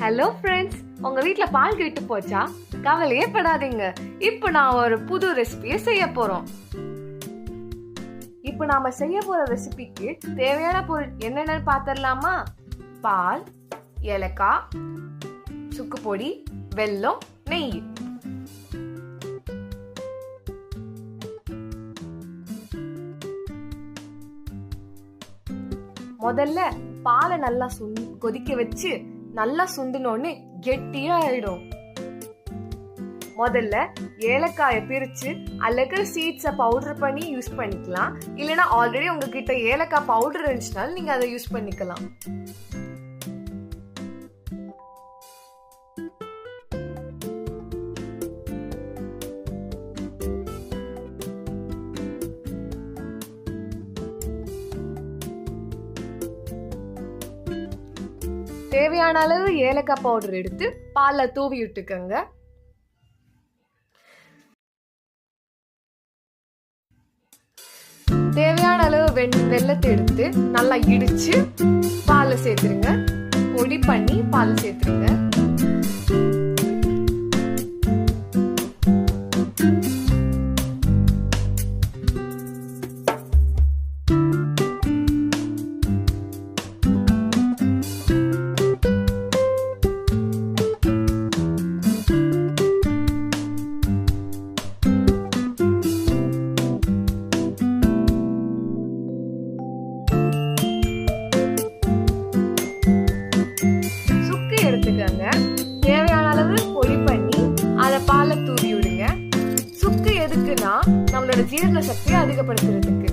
Hello friends, உங்க வீட்ல பால் கெட்டு போச்சா? கவலையே படாதீங்க. இப்போ நான் ஒரு புது ரெசிபியை செய்ய போறோம். இப்போ நாம செய்ய போற ரெசிபிக்கு தேவையான பொருள் என்னென்னு பார்த்துடலாமா? பால், ஏலக்காய், சுக்கு பொடி, வெல்லம், நெய். முதல்ல பாலை நல்லா கொதிக்க வச்சு நல்லா சுண்டுனோன்னு கெட்டியா ஆயிடும். முதல்ல ஏலக்காயை பிரிச்சு அல்லது சீட்ஸை பவுடர் பண்ணி யூஸ் பண்ணிக்கலாம். இல்லைன்னா ஆல்ரெடி உங்ககிட்ட ஏலக்காய் பவுடர் இருந்துச்சுனாலும் நீங்க அதை யூஸ் பண்ணிக்கலாம். தேவையான அளவு ஏலக்காய் பவுடர் எடுத்து பால்ல தூவி விட்டுக்கோங்க. தேவையான அளவு வெல்லத்தை எடுத்து நல்லா இடிச்சு பால்ல சேர்த்துருங்க. பொடி பண்ணி பால்ல சேர்த்துருங்க. எடுத்துக்கங்க. தேவையான அளவு பொடி பண்ணி அதை பாலை தூவி விடுங்க. சுக்கு எதுக்குன்னா நம்மளோட ஜீரண சக்தியை அதிகப்படுத்துறதுக்கு.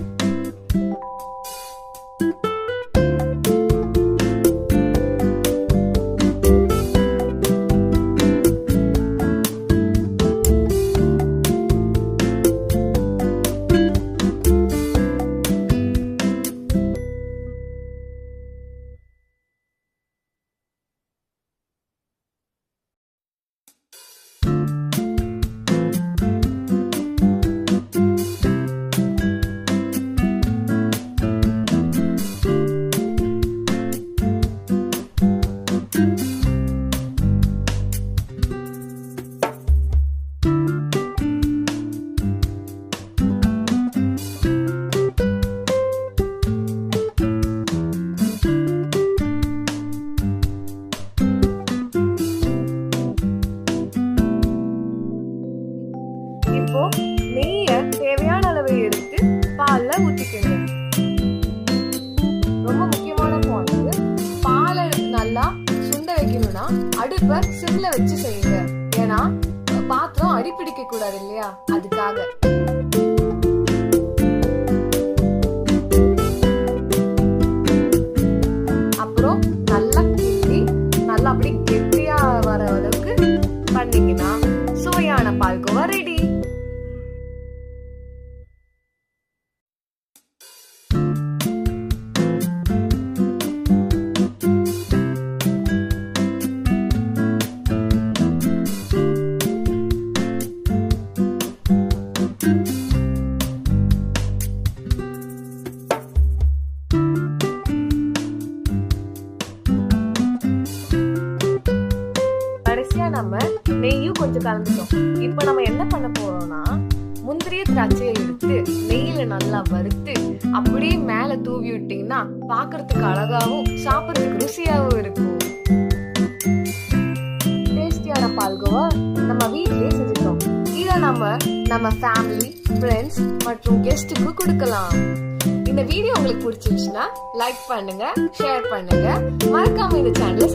இப்போ நெய்ய தேவையான அளவை எடுத்து பால்ல ஊத்திக்கங்க. ரொம்ப முக்கியமான பாயிண்ட், பாலை நல்லா சுண்ட வைக்கணும்னா அடுப்பை சிம்ல வச்சு செய்யுங்க. ஏன்னா பாத்திரம் அடிப்பிடிக்க கூடாது இல்லையா, அதுக்காக. அப்புறம் நல்லா கிண்டி நல்லா அப்படி கெட்டியா வர அளவுக்கு பண்ணீங்கன்னா சுவையான பால்கோவா ரெடி. நம்ம நெய்யும் கொஞ்சம் கலந்துட்டோம். இப்போ நம்ம என்ன பண்ண போறோம்னா, முந்திரிய திராட்சையை எடுத்து நெய்யில நல்லா வறுத்து அப்படியே மேல தூவி விட்டீங்கன்னா பாக்குறதுக்கு அழகாவும் சாப்பிடறதுக்கு ருசியாகவும் இருக்கும். டேஸ்டியான பால்கோவா நம்ம வீட்டிலேயே செஞ்சுட்டோம். இதை நம்ம ஃபேமிலி, ஃப்ரெண்ட்ஸ் மற்றும் கெஸ்ட்டுக்கு கொடுக்கலாம். இந்த வீடியோ உங்களுக்கு பிடிச்சிருச்சுன்னா லைக் பண்ணுங்க, ஷேர் பண்ணுங்க, மறக்காம இந்த சேனலை